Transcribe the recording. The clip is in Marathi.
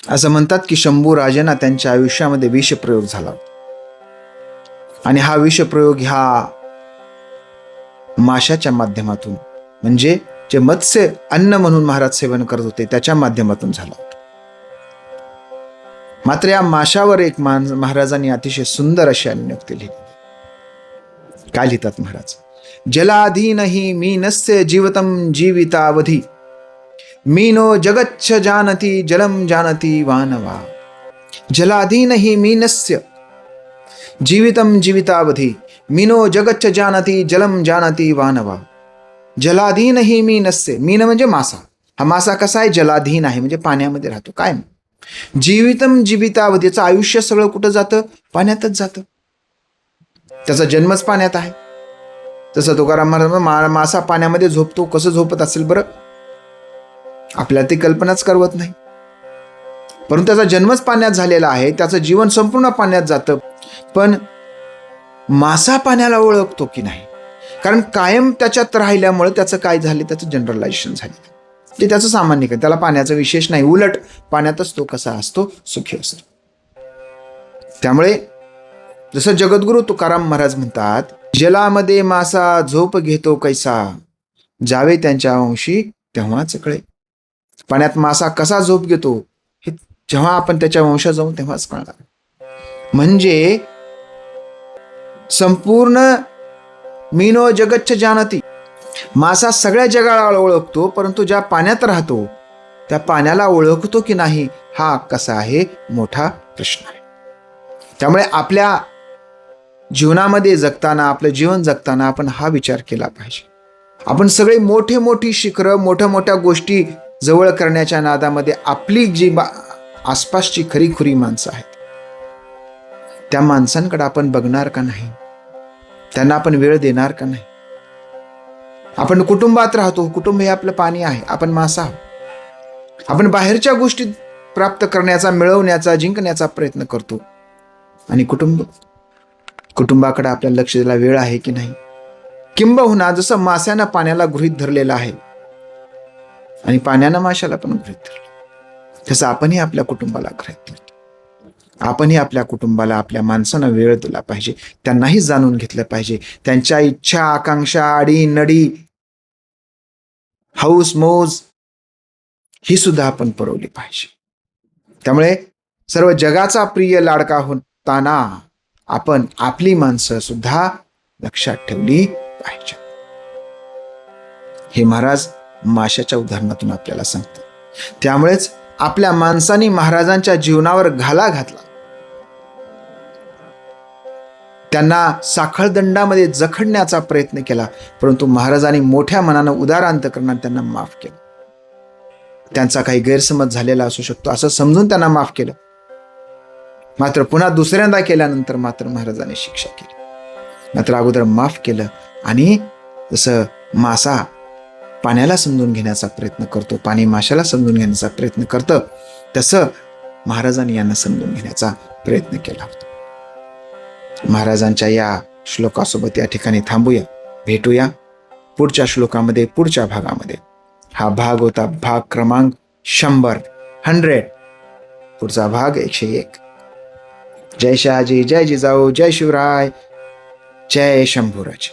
असं म्हणतात की शंभू राजांना त्यांच्या आयुष्यामध्ये विषप्रयोग झाला आणि हा विषप्रयोग ह्या माशाच्या माध्यमातून, म्हणजे जे मत्स्य अन्न म्हणून महाराज सेवन करत होते त्याच्या माध्यमातून झाला. मात्र या माशावर एक महाराजांनी अतिशय सुंदर अशी अन्योक्ती लिहिली. काय लिहितात महाराज? जलाधीनहि मीनस्य जीवतम जीवितावधी, मीनो जगच्छ जानती जलम जानती वानवा. जलाधीनहि मीनस्य जीवितम जीवितावधी, मीनो जगच्छ जानती जलम जानती वानवा. जलाधीनहि मीनस्य, मीन म्हणजे मासा. हा मासा कसा आहे? जलाधीन आहे, म्हणजे पाण्यामध्ये राहतो. काय? जीवितम जीवितावधीचं आयुष्य सगळं कुठं जातं? पाण्यातच जातं. त्याचा जन्मच पाण्यात आहे. तसं तुकाराम महाराज मासा पाण्यामध्ये झोपतो. कसं झोपत असेल बरं? आपल्याला ती कल्पनाच करवत नाही. परंतु त्याचा जन्मच पाण्यात झालेला आहे, त्याचं जीवन संपूर्ण पाण्यात जातं. पण मासा पाण्याला ओळखतो की नाही? कारण कायम त्याच्यात राहिल्यामुळे त्याचं काय झालं? त्याचं जनरलायझेशन झालं. ते त्याचं सामान्य, त्याला पाण्याचा विशेष नाही. उलट पाण्यातच तो कसा असतो? सुखी असतो. त्यामुळे जसं जगद्गुरु तुकाराम महाराज म्हणतात, जलामध्ये मासा झोप घेतो कैसा, जावे त्यांच्या अंशी तेव्हाच कळे. पाण्यात मासा कसा झोप घेतो हे जेव्हा आपण त्याच्या वंशात जाऊ तेव्हाच कळणार. म्हणजे संपूर्ण मीनो जगच्छ जानती, मासा सगळ्या जगाला ओळखतो, परंतु ज्या पाण्यात राहतो त्या पाण्याला ओळखतो की नाही हा कसा आहे? मोठा प्रश्न आहे. त्यामुळे आपल्या जीवनामध्ये जगताना, आपलं जीवन जगताना आपण हा विचार केला पाहिजे. आपण सगळे मोठी शिखरं, मोठ्या गोष्टी जवळ करण्याच्या नादामध्ये आपली जी आसपासची खरीखुरी माणसं आहेत त्या माणसांकडे आपण बघणार का नाही? त्यांना आपण वेळ देणार का नाही? आपण कुटुंबात राहतो, कुटुंब हे आपलं पाणी आहे, आपण मासा आहोत. आपण बाहेरच्या गोष्टी प्राप्त करण्याचा, मिळवण्याचा, जिंकण्याचा प्रयत्न करतो आणि कुटुंबाकडे आपल्याला लक्ष द्यायला वेळ आहे की नाही? किंबहुना जसं माशानं पाण्याला गृहीत धरलेलं आहे आणि पाण्यानं माशाला पण गृहीत धरलं, तसं आपणही आपल्या कुटुंबाला गृहीत धरतो. आपणही आपल्या कुटुंबाला, आपल्या माणसांना वेळ दिला पाहिजे. त्यांनाही जाणून घेतलं पाहिजे. त्यांच्या इच्छा, आकांक्षा, आडी नडी, हौस मौज ही सुद्धा आपण पुरवली पाहिजे. त्यामुळे सर्व जगाचा प्रिय लाडका होताना आपण आपली माणसं सुद्धा लक्षात ठेवली पाहिजे. हे महाराज माशाच्या उदाहरणातून आपल्याला सांगतात. त्यामुळेच आपल्या माणसांनी महाराजांच्या जीवनावर घाला घातला. त्यांना साखळदंडामध्ये जखडण्याचा प्रयत्न केला, परंतु महाराजांनी मोठ्या मनानं, उदार अंतकरणानं त्यांना माफ केलं. त्यांचा काही गैरसमज झालेला असू शकतो असं समजून त्यांना माफ केलं. मात्र पुन्हा दुसऱ्यांदा केल्यानंतर मात्र महाराजांनी शिक्षा केली. मात्र अगोदर माफ केलं आणि जसं मासा पाण्याला समजून घेण्याचा प्रयत्न करतो, पाणी माशाला समजून घेण्याचा प्रयत्न करतं, तसं महाराजांनी यांना समजून घेण्याचा प्रयत्न केला होता. महाराजांच्या या श्लोकासोबत या ठिकाणी थांबूया. भेटूया पुढच्या श्लोकामध्ये, पुढच्या भागामध्ये. हा भाग होता भाग क्रमांक 100. पुढचा भाग 101. जय शहाजी, जय जिजाऊ, जय शिवराय, जय शंभूराज.